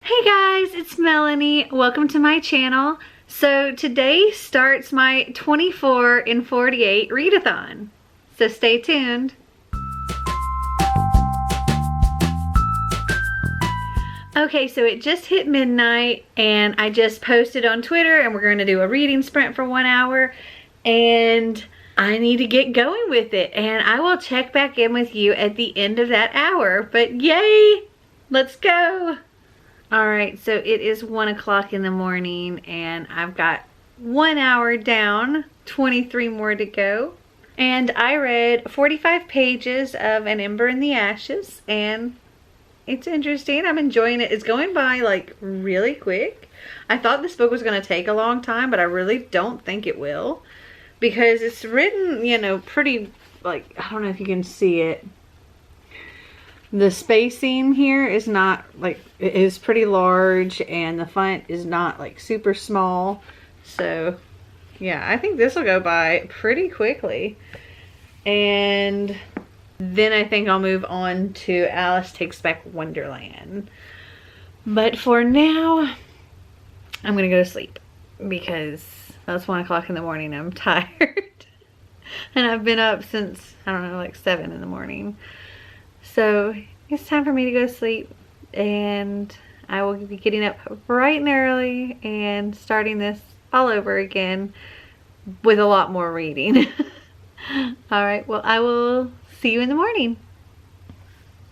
Hey guys, it's Melanie. Welcome to my channel. So today starts my 24 in 48 readathon. So stay tuned. Okay, so it just hit midnight and I just posted on Twitter and we're going to do a reading sprint for 1 hour and I need to get going with it, and I will check back in with you at the end of that hour. But yay, let's go. Alright, so it is 1 o'clock in the morning and I've got 1 hour down, 23 more to go. And I read 45 pages of An Ember in the Ashes and it's interesting. I'm enjoying it. It's going by like really quick. I thought this book was going to take a long time, but I really don't think it will. Because it's written, you know, pretty, like, I don't know if you can see it. The spacing here is not, like, it is pretty large, and the font is not, like, super small. So, yeah, I think this will go by pretty quickly. And then I think I'll move on to Alice Takes Back Wonderland. But for now, I'm going to go to sleep because it's 1 o'clock in the morning. I'm tired. And I've been up since, I don't know, like 7 in the morning. So it's time for me to go to sleep. And I will be getting up bright and early and starting this all over again with a lot more reading. Alright, well, I will see you in the morning.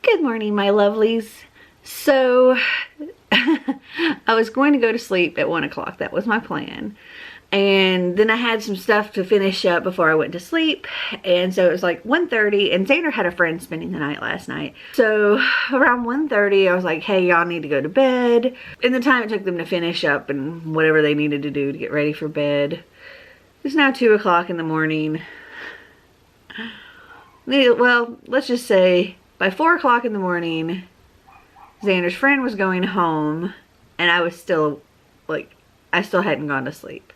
Good morning, my lovelies. So I was going to go to sleep at 1 o'clock. That was my plan. And then I had some stuff to finish up before I went to sleep. And so it was like 1:30, and Xander had a friend spending the night last night. So around 1:30, I was like, hey, y'all need to go to bed. In the time it took them to finish up and whatever they needed to do to get ready for bed. It's now 2 o'clock in the morning. Well, let's just say by 4 o'clock in the morning, Xander's friend was going home and I was still, like, I still hadn't gone to sleep.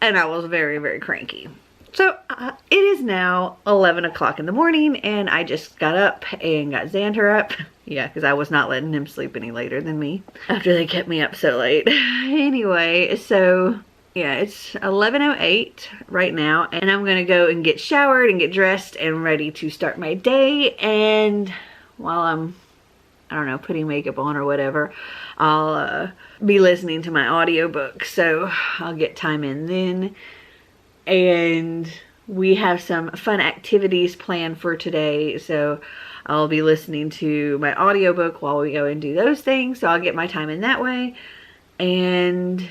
And I was very, very cranky. So it is now 11 o'clock in the morning and I just got up and got Xander up. Yeah, because I was not letting him sleep any later than me after they kept me up so late. Anyway, so yeah, it's 11:08 right now and I'm gonna go and get showered and get dressed and ready to start my day. And while I'm, I don't know, putting makeup on or whatever, I'll be listening to my audiobook, so I'll get time in then. And we have some fun activities planned for today, so I'll be listening to my audiobook while we go and do those things, so I'll get my time in that way. And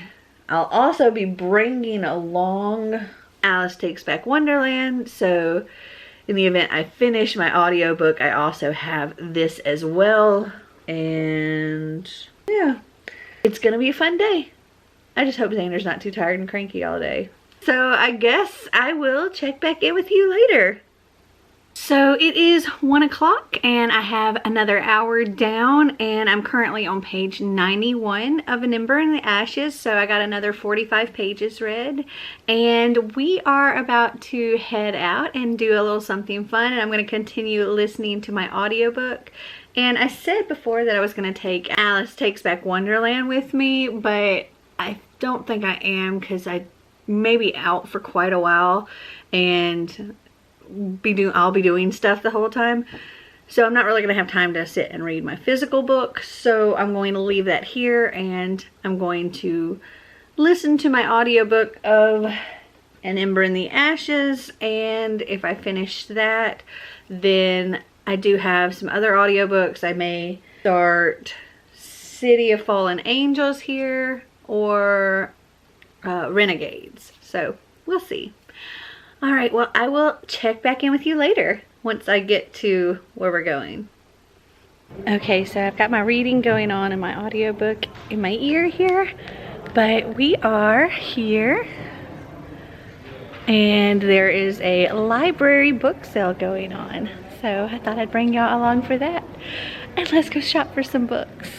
I'll also be bringing along Alice Takes Back Wonderland, so in the event I finish my audiobook, I also have this as well. And yeah, it's gonna be a fun day. I just hope Xander's not too tired and cranky all day. So I guess I will check back in with you later. So it is 1 o'clock and I have another hour down, and I'm currently on page 91 of An Ember in the Ashes. So I got another 45 pages read, and we are about to head out and do a little something fun, and I'm going to continue listening to my audiobook. And I said before that I was going to take Alice Takes Back Wonderland with me, but I don't think I am because I may be out for quite a while and I'll be doing stuff the whole time. So I'm not really going to have time to sit and read my physical book. So I'm going to leave that here and I'm going to listen to my audiobook of An Ember in the Ashes. And if I finish that, then I do have some other audiobooks. I may start City of Fallen Angels here or Renegades. So we'll see. Alright, well, I will check back in with you later once I get to where we're going. Okay, so I've got my reading going on in my audiobook in my ear here, but we are here and there is a library book sale going on. So I thought I'd bring y'all along for that. And let's go shop for some books.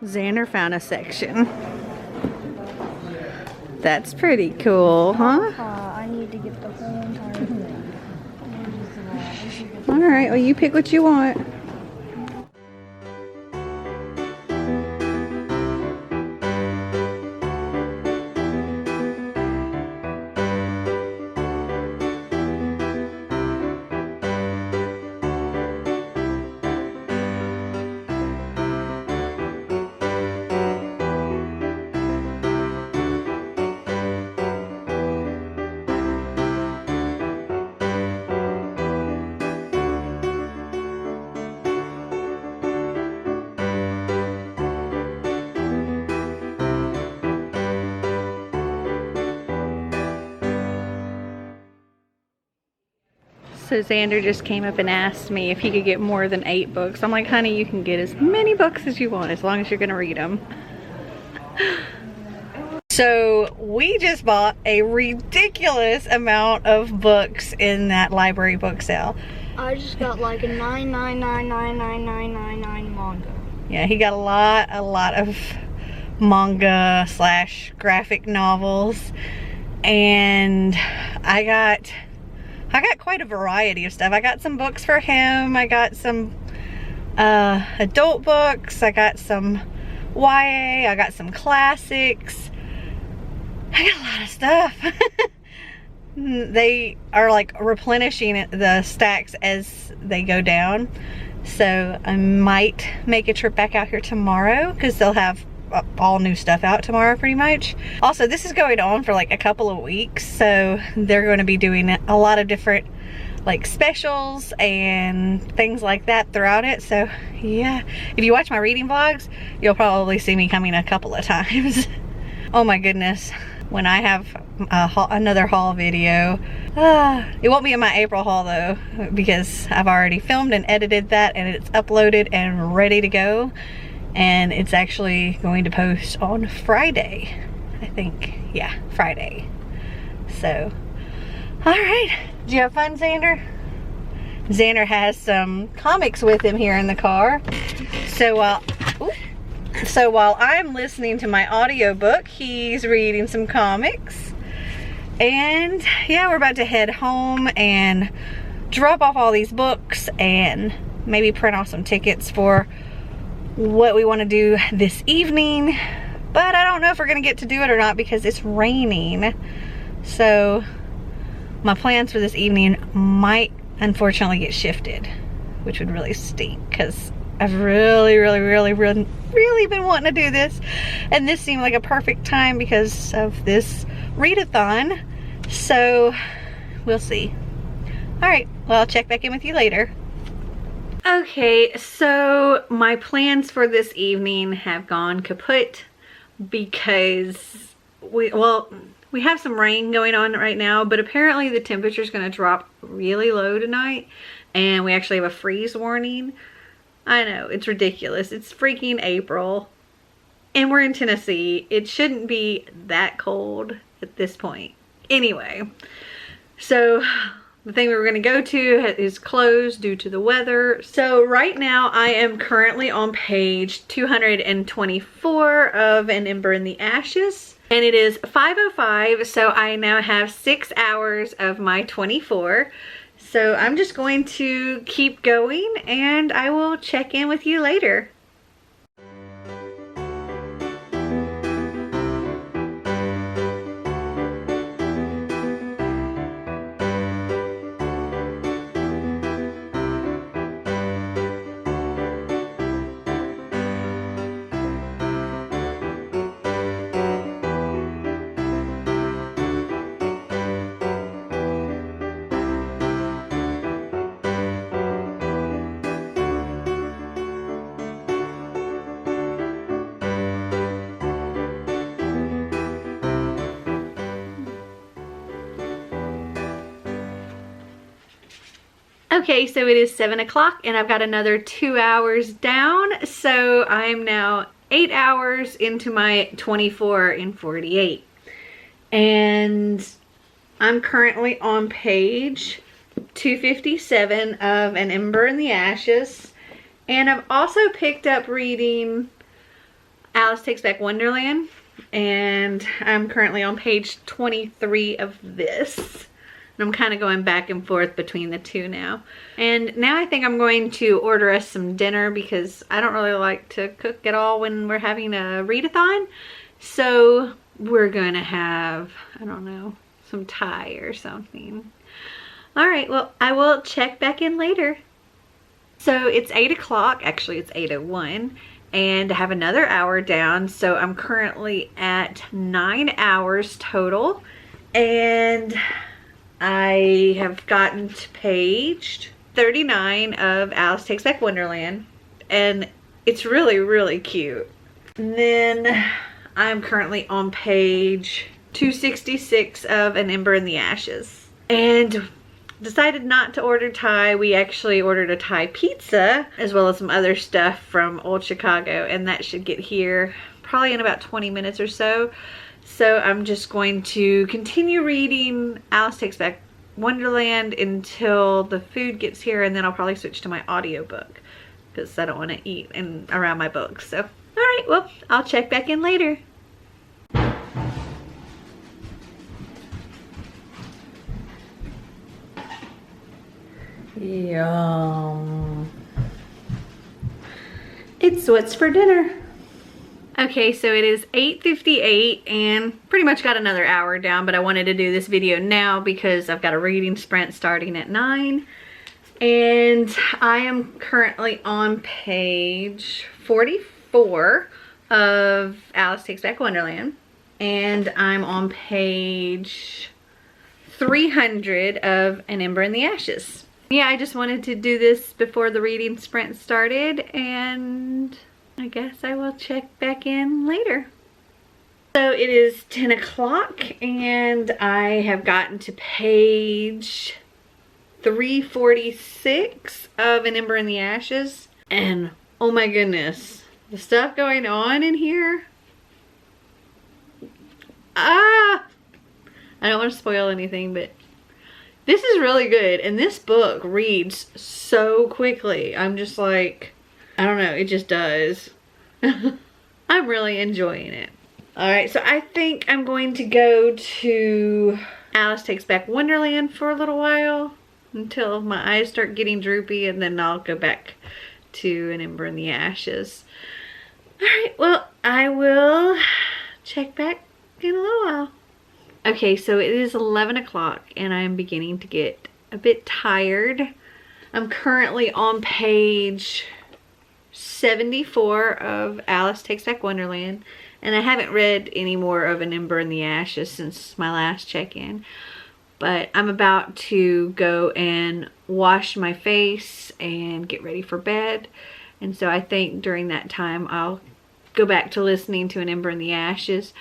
Xander found a section. That's pretty cool, huh? I need to get the whole entire thing. Alright, well you pick what you want. So Xander just came up and asked me if he could get more than 8 books. I'm like, honey, you can get as many books as you want as long as you're gonna read them. So we just bought a ridiculous amount of books in that library book sale. I just got like a 9999999 manga. Yeah, he got a lot of manga / graphic novels, and I got quite a variety of stuff. I got some books for him. I got some adult books. I got some YA. I got some classics. I got a lot of stuff. They are like replenishing the stacks as they go down. So I might make a trip back out here tomorrow because they'll have all new stuff out tomorrow pretty much. Also, this is going on for like a couple of weeks, so they're going to be doing a lot of different like specials and things like that throughout it. So yeah, if you watch my reading vlogs, you'll probably see me coming a couple of times. Oh my goodness, when I have another haul video, it won't be in my April haul though, because I've already filmed and edited that and it's uploaded and ready to go. And it's actually going to post on Friday, I think. Yeah, Friday. So, all right. Did you have fun, Xander? Xander has some comics with him here in the car. So while I'm listening to my audiobook, he's reading some comics. And yeah, we're about to head home and drop off all these books and maybe print off some tickets for what we want to do this evening, but I don't know if we're gonna get to do it or not because it's raining. So my plans for this evening might unfortunately get shifted, which would really stink because I've really been wanting to do this, and this seemed like a perfect time because of this readathon. So we'll see. All right, well, I'll check back in with you later. Okay, so my plans for this evening have gone kaput because we have some rain going on right now, but apparently the temperature is going to drop really low tonight, and we actually have a freeze warning. I know, it's ridiculous. It's freaking April, and we're in Tennessee. It shouldn't be that cold at this point. Anyway, so the thing we were going to go to is closed due to the weather. So right now I am currently on page 224 of An Ember in the Ashes. And it is 5:05, so I now have 6 hours of my 24. So I'm just going to keep going and I will check in with you later. Okay, so it is 7 o'clock and I've got another 2 hours down. So I'm now 8 hours into my 24 and 48. And I'm currently on page 257 of An Ember in the Ashes. And I've also picked up reading Alice Takes Back Wonderland, and I'm currently on page 23 of this. And I'm kind of going back and forth between the two now. And now I think I'm going to order us some dinner because I don't really like to cook at all when we're having a readathon. So we're going to have, I don't know, some Thai or something. All right, well, I will check back in later. So it's 8 o'clock, actually it's 8:01, and I have another hour down. So I'm currently at 9 hours total, and I have gotten to page 39 of Alice Takes Back Wonderland, and it's really, really cute. And then I'm currently on page 266 of An Ember in the Ashes. And decided not to order Thai. We actually ordered a Thai pizza as well as some other stuff from Old Chicago, and that should get here probably in about 20 minutes or so. So I'm just going to continue reading Alice Takes Back Wonderland until the food gets here, and then I'll probably switch to my audiobook because I don't want to eat around my books. So, alright, well, I'll check back in later. Yum. It's what's for dinner. Okay, so it is 8:58 and pretty much got another hour down, but I wanted to do this video now because I've got a reading sprint starting at 9. And I am currently on page 44 of Alice Takes Back Wonderland. And I'm on page 300 of An Ember in the Ashes. Yeah, I just wanted to do this before the reading sprint started, and I guess I will check back in later. So it is 10 o'clock and I have gotten to page 346 of An Ember in the Ashes, and oh my goodness, the stuff going on in here. I don't want to spoil anything, but this is really good, and this book reads so quickly. I'm just like, I don't know, it just does. I'm really enjoying it. Alright, so I think I'm going to go to Alice Takes Back Wonderland for a little while until my eyes start getting droopy, and then I'll go back to An Ember in the Ashes. Alright, well, I will check back in a little while. Okay, so it is 11 o'clock and I'm beginning to get a bit tired. I'm currently on page 74 of Alice Takes Back Wonderland, and I haven't read any more of An Ember in the Ashes since my last check-in. But I'm about to go and wash my face and get ready for bed. And so I think during that time I'll go back to listening to An Ember in the Ashes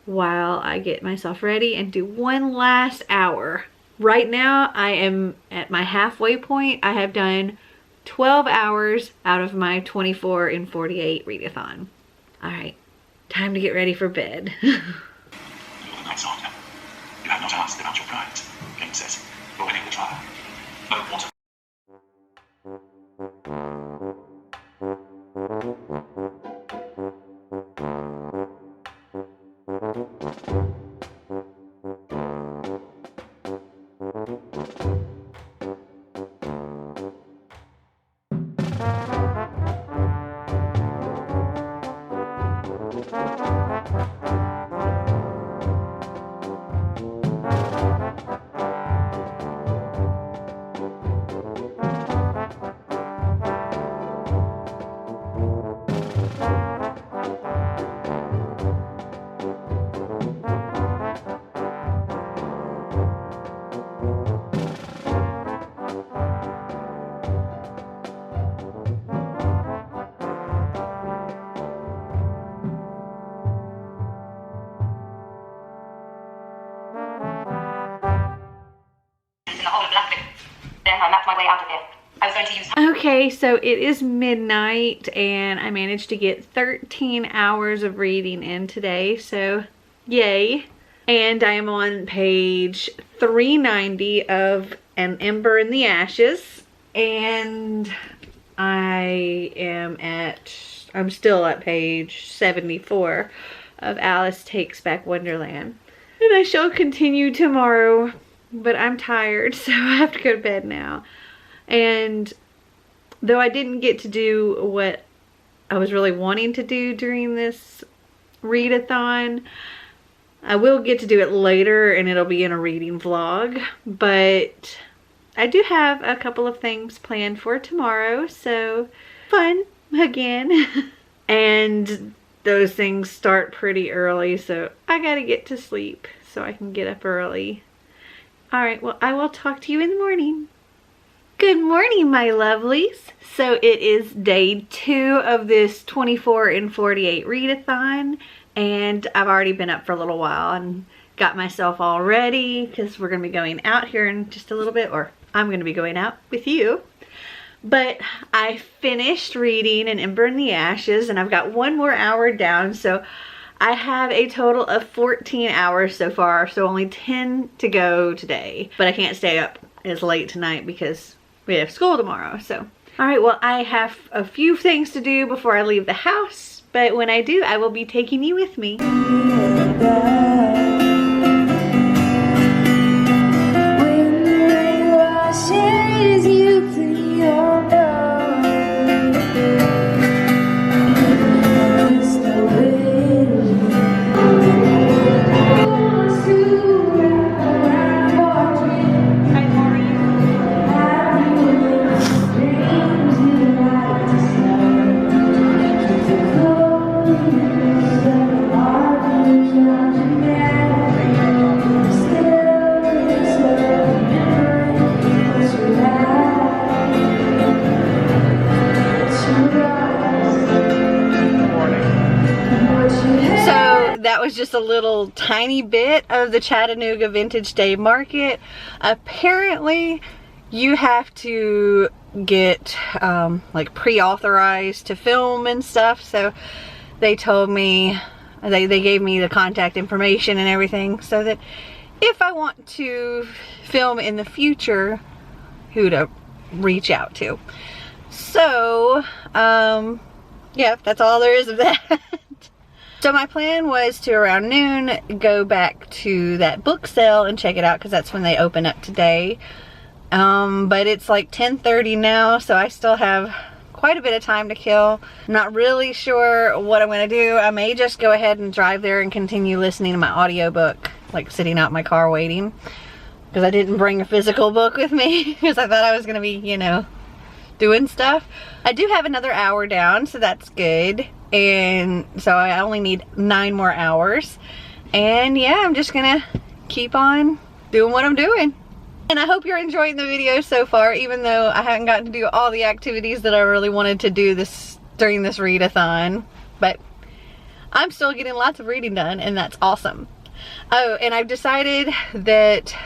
while I get myself ready and do one last hour. Right now I am at my halfway point. I have done 12 hours out of my 24 and 48 readathon. Alright, time to get ready for bed. You're the Knight's Doctor. You have not asked about your prize. King says, you're winning the trial. Oh, what a... My way out of here. I was going to use... Okay, so it is midnight and I managed to get 13 hours of reading in today, so yay. And I am on page 390 of An Ember in the Ashes, and I'm still at page 74 of Alice Takes Back Wonderland. And I shall continue tomorrow, but I'm tired, so I have to go to bed now. And though I didn't get to do what I was really wanting to do during this readathon, I will get to do it later, and it'll be in a reading vlog. But I do have a couple of things planned for tomorrow, so fun again. And those things start pretty early, so I gotta get to sleep so I can get up early. Alright, well, I will talk to you in the morning. Good morning, my lovelies. So it is day 2 of this 24 in 48 readathon, and I've already been up for a little while and got myself all ready because we're going to be going out here in just a little bit, or I'm going to be going out with you. But I finished reading An Ember in the Ashes, and I've got 1 more hour down, so I have a total of 14 hours so far, so only 10 to go today. But I can't stay up as late tonight because we have school tomorrow, so. Alright, well, I have a few things to do before I leave the house, but when I do, I will be taking you with me. Was just a little tiny bit of the Chattanooga Vintage Day Market. Apparently you have to get like pre-authorized to film and stuff, so they told me, they gave me the contact information and everything so that if I want to film in the future, who to reach out to. So yeah, that's all there is of that. So my plan was to around noon go back to that book sale and check it out because that's when they open up today. But it's like 10:30 now, so I still have quite a bit of time to kill. I'm not really sure what I'm going to do. I may just go ahead and drive there and continue listening to my audiobook, like sitting out in my car waiting. Because I didn't bring a physical book with me because I thought I was going to be, you know, doing stuff. I do have another hour down, so that's good. And so I only need 9 more hours. And yeah, I'm just gonna keep on doing what I'm doing. And I hope you're enjoying the video so far, even though I haven't gotten to do all the activities that I really wanted to do during this readathon. But I'm still getting lots of reading done, and that's awesome. Oh, and I've decided that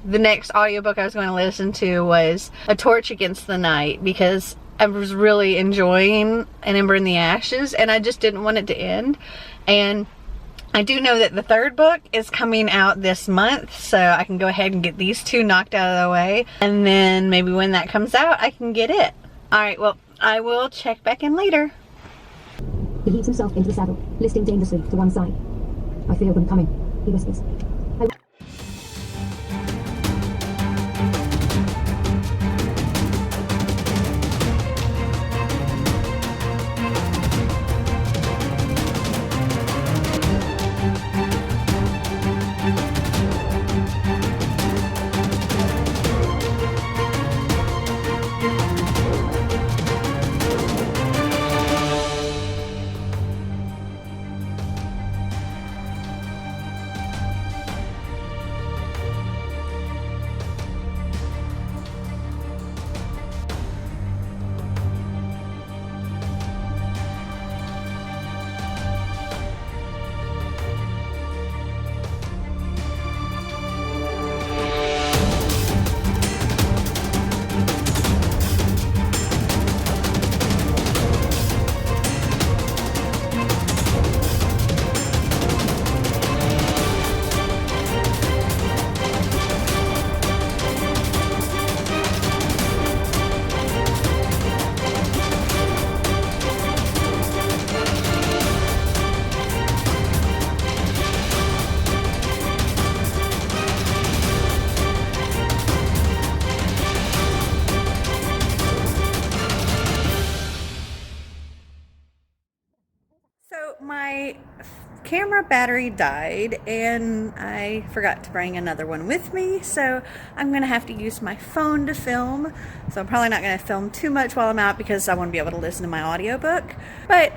the next audiobook I was going to listen to was A Torch Against the Night, because I was really enjoying An Ember in the Ashes, and I just didn't want it to end. And I do know that the 3rd book is coming out this month, so I can go ahead and get these 2 knocked out of the way, and then maybe when that comes out, I can get it. Alright, well, I will check back in later. He heaves himself into the saddle, listing dangerously to one side. I feel them coming, he whispers. camera battery died and I forgot to bring another one with me, so I'm gonna have to use my phone to film. So I'm probably not gonna film too much while I'm out because I want to be able to listen to my audiobook. But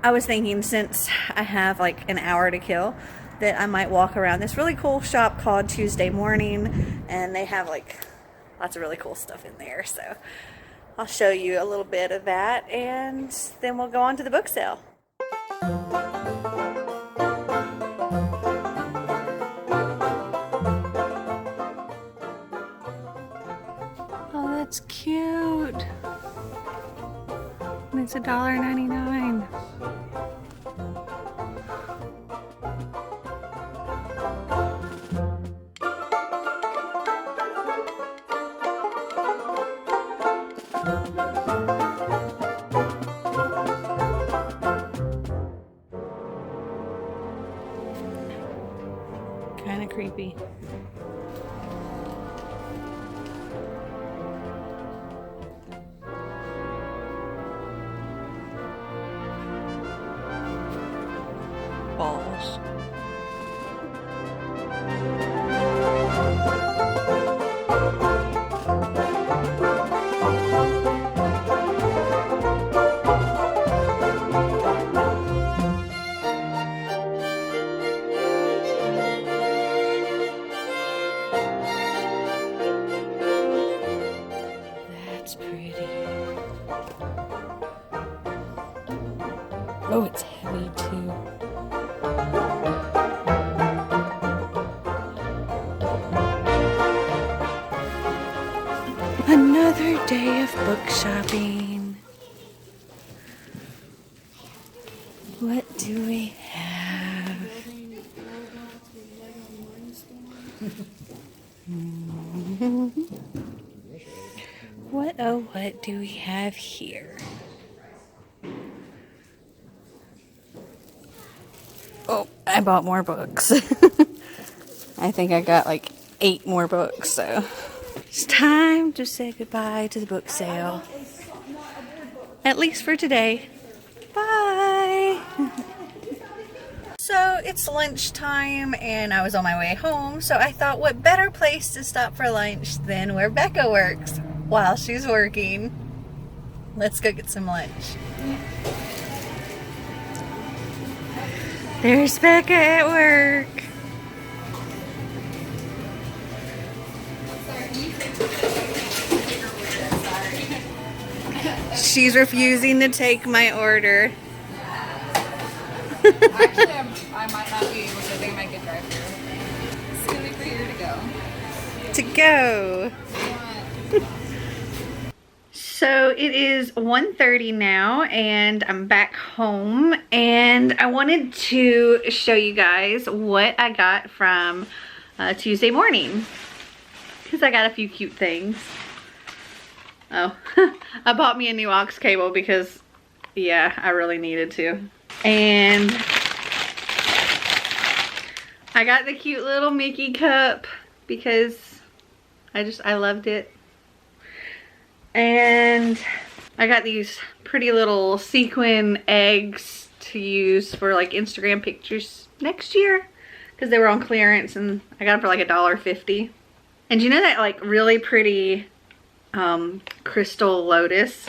I was thinking, since I have like an hour to kill, that I might walk around this really cool shop called Tuesday Morning, and they have like lots of really cool stuff in there. So I'll show you a little bit of that, and then we'll go on to the book sale. Oh, that's cute. And it's $1.99. Kind of creepy. Balls. That's pretty. Oh, it's heavy too. Another day of book shopping. What do we have? What do we have here? Oh, I bought more books. I think I got like 8 more books, so it's time to say goodbye to the book sale. At least for today. Bye! So it's lunchtime and I was on my way home, so I thought what better place to stop for lunch than where Becca works while she's working. Let's go get some lunch. There's Becca at work. She's refusing to take my order. Actually, I might not be able to. They might get drive-through. It's gonna be for you to go. So it is 1:30 now and I'm back home, and I wanted to show you guys what I got from Tuesday Morning, because I got a few cute things. Oh, I bought me a new aux cable because, yeah, I really needed to. And I got the cute little Mickey cup because I loved it. And I got these pretty little sequin eggs to use for like Instagram pictures next year because they were on clearance, and I got them for like $1.50. And you know that like really pretty crystal lotus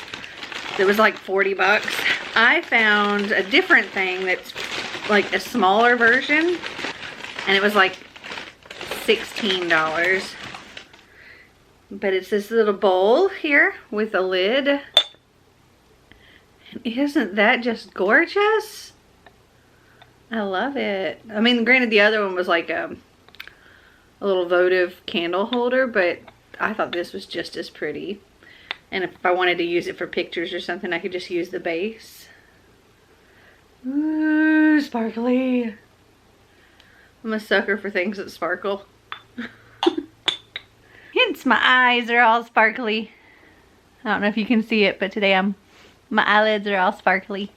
that was like 40 bucks? I found a different thing that's like a smaller version, and it was like $16. But it's this little bowl here with a lid. And isn't that just gorgeous? I love it. I mean, granted, the other one was like a little votive candle holder, but I thought this was just as pretty. And if I wanted to use it for pictures or something, I could just use the base. Ooh, sparkly. I'm a sucker for things that sparkle. Hence my eyes are all sparkly. I don't know if you can see it, but today my eyelids are all sparkly.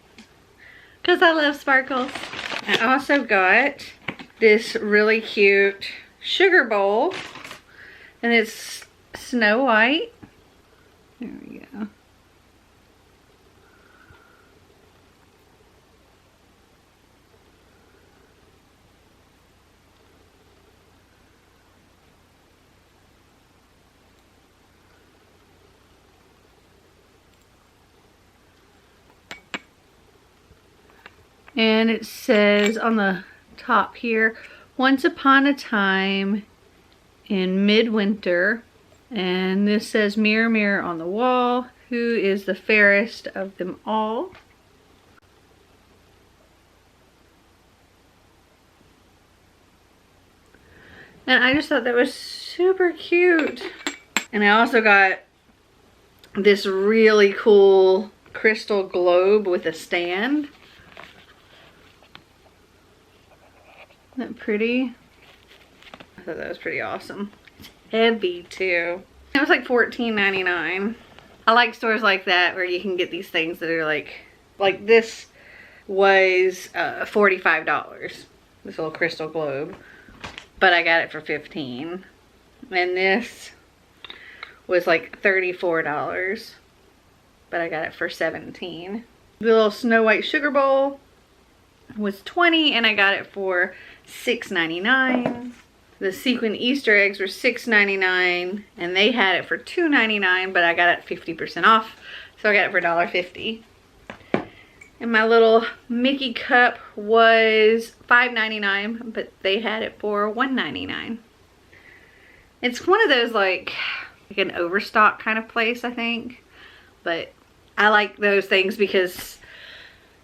Because I love sparkles. I also got this really cute sugar bowl. And it's Snow White. There we go. And it says on the top here, once upon a time in midwinter. And this says, mirror, mirror on the wall, who is the fairest of them all? And I just thought that was super cute. And I also got this really cool crystal globe with a stand. Isn't that pretty? I thought that was pretty awesome. It's heavy too. It was like $14.99. I like stores like that where you can get these things that are like this was $45, this little crystal globe. But I got it for $15. And this was like $34, but I got it for $17. The little Snow White sugar bowl was $20 and I got it for $6.99. The sequin Easter eggs were $6.99 and they had it for $2.99, but I got it 50% off, so I got it for $1.50. And my little Mickey cup was $5.99, but they had it for $1.99. It's one of those like an overstock kind of place, I think. But I like those things because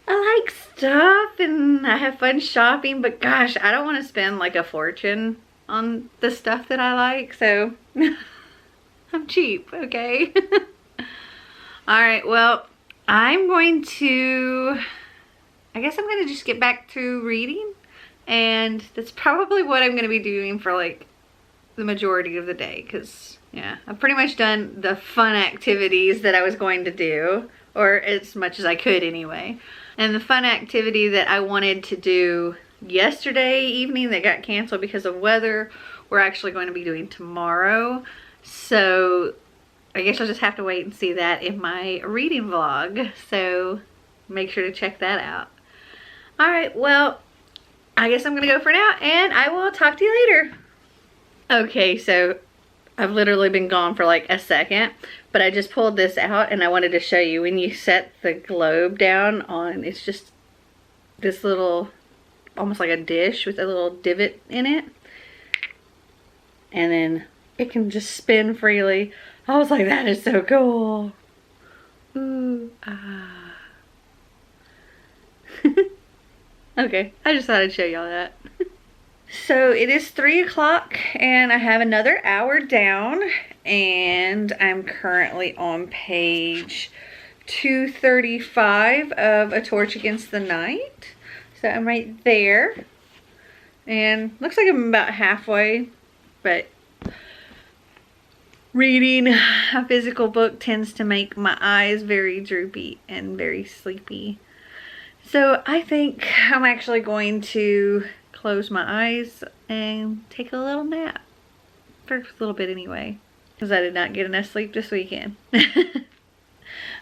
I like stuff and I have fun shopping. But gosh, I don't want to spend like a fortune on the stuff that I like. So I'm cheap, okay? Alright, well, I guess I'm going to just get back to reading. And that's probably what I'm going to be doing for like the majority of the day, because yeah, I've pretty much done the fun activities that I was going to do, or as much as I could anyway. And the fun activity that I wanted to do yesterday evening that got canceled because of weather, we're actually going to be doing tomorrow. So I guess I'll just have to wait and see that in my reading vlog. So make sure to check that out. Alright, well, I guess I'm gonna go for now and I will talk to you later. Okay, so I've literally been gone for like a second, but I just pulled this out and I wanted to show you when you set the globe down on, it's just this little, almost like a dish with a little divot in it. And then it can just spin freely. I was like, that is so cool. Ooh, ah. Okay, I just thought I'd show y'all that. So it is 3 o'clock and I have another hour down and I'm currently on page 235 of A Torch Against the Night. So I'm right there and looks like I'm about halfway, but reading a physical book tends to make my eyes very droopy and very sleepy. So I think I'm actually going to close my eyes and take a little nap. For a little bit anyway. Because I did not get enough sleep this weekend.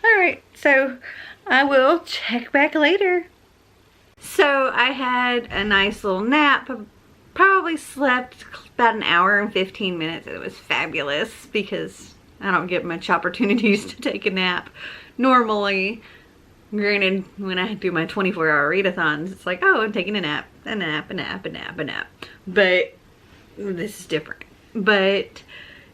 Alright, so I will check back later. So I had a nice little nap. Probably slept about an hour and 15 minutes. It was fabulous because I don't get much opportunities to take a nap normally. Granted, when I do my 24-hour readathons, it's like, oh, I'm taking a nap, a nap, a nap, a nap, a nap. But this is different. But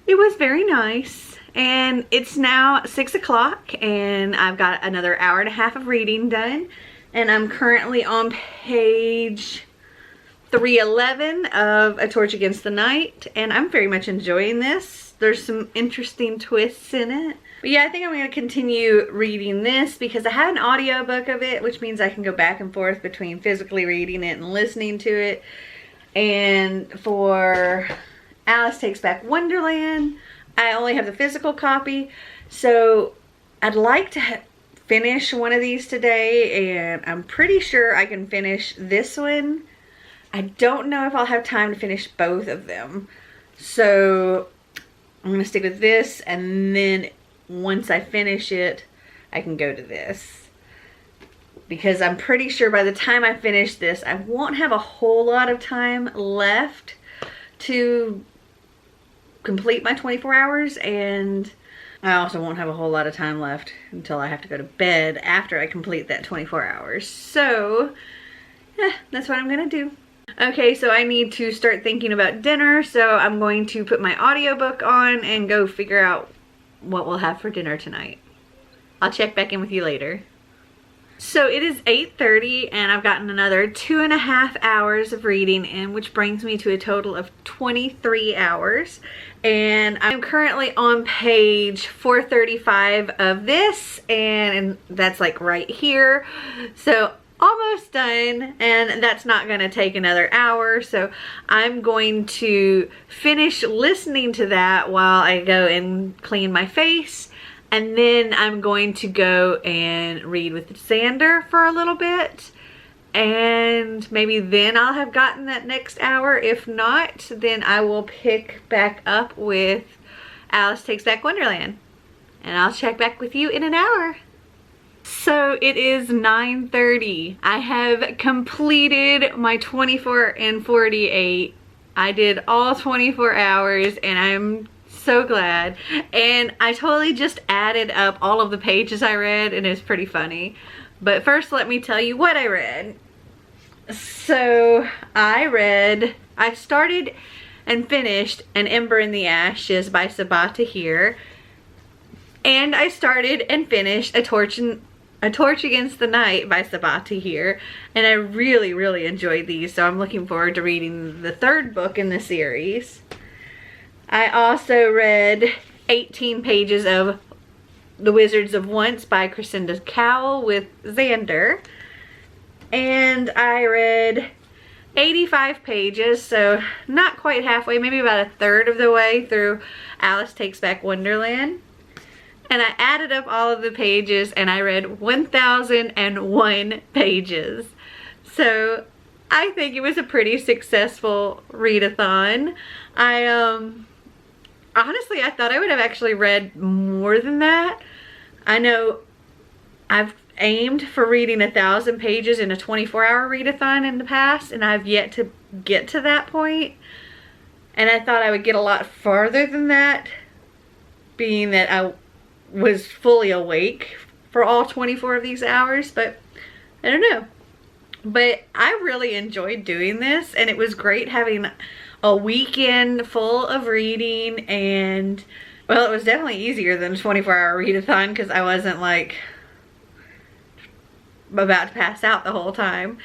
it was very nice. And it's now 6 o'clock and I've got another hour and a half of reading done. And I'm currently on page 311 of A Torch Against the Night. And I'm very much enjoying this. There's some interesting twists in it. But yeah, I think I'm going to continue reading this because I have an audiobook of it, which means I can go back and forth between physically reading it and listening to it. And for Alice Takes Back Wonderland, I only have the physical copy. So I'd like to finish one of these today, and I'm pretty sure I can finish this one. I don't know if I'll have time to finish both of them. So I'm going to stick with this, and then once I finish it, I can go to this. Because I'm pretty sure by the time I finish this, I won't have a whole lot of time left to complete my 24 hours. And I also won't have a whole lot of time left until I have to go to bed after I complete that 24 hours. So that's what I'm gonna do. Okay, so I need to start thinking about dinner, so I'm going to put my audiobook on and go figure out what we'll have for dinner tonight. I'll check back in with you later. So it is 8:30 and I've gotten another 2.5 hours of reading in, which brings me to a total of 23 hours. And I'm currently on page 435 of this, and that's like right here. So almost done, and that's not going to take another hour. So I'm going to finish listening to that while I go and clean my face. And then I'm going to go and read with Xander for a little bit. And maybe then I'll have gotten that next hour. If not, then I will pick back up with Alice Takes Back Wonderland. And I'll check back with you in an hour. So it is 9:30. I have completed my 24 and 48. I did all 24 hours and I'm so glad. And I totally just added up all of the pages I read, and it's pretty funny. But first let me tell you what I read. So I started and finished An Ember in the Ashes by Sabaa Tahir. And I started and finished A Torch Against the Night by Sabaa Tahir. And I really, really enjoyed these, so I'm looking forward to reading the third book in the series. I also read 18 pages of The Wizards of Once by Crescenda Cowell with Xander. And I read 85 pages, so not quite halfway, maybe about a third of the way through Alice Takes Back Wonderland. And I added up all of the pages and I read 1,001 pages. So I think it was a pretty successful readathon. Honestly, I thought I would have actually read more than that. I know I've aimed for reading 1,000 pages in a 24-hour readathon in the past, and I've yet to get to that point. And I thought I would get a lot farther than that, being that I was fully awake for all 24 of these hours, but I don't know. But I really enjoyed doing this, and it was great having a weekend full of reading. And well, it was definitely easier than a 24-hour readathon because I wasn't like about to pass out the whole time.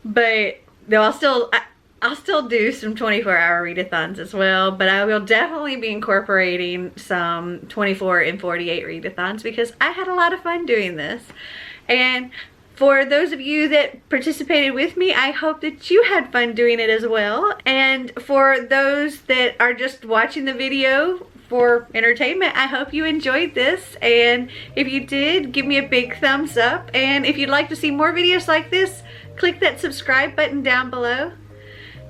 But though I'll still do some 24-hour readathons as well, but I will definitely be incorporating some 24 and 48 readathons because I had a lot of fun doing this. And for those of you that participated with me, I hope that you had fun doing it as well. And for those that are just watching the video for entertainment, I hope you enjoyed this. And if you did, give me a big thumbs up. And if you'd like to see more videos like this, click that subscribe button down below.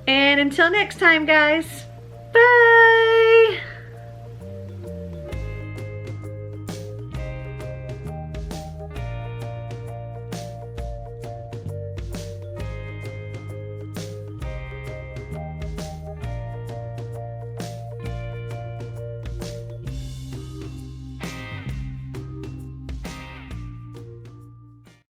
And until next time, guys, bye!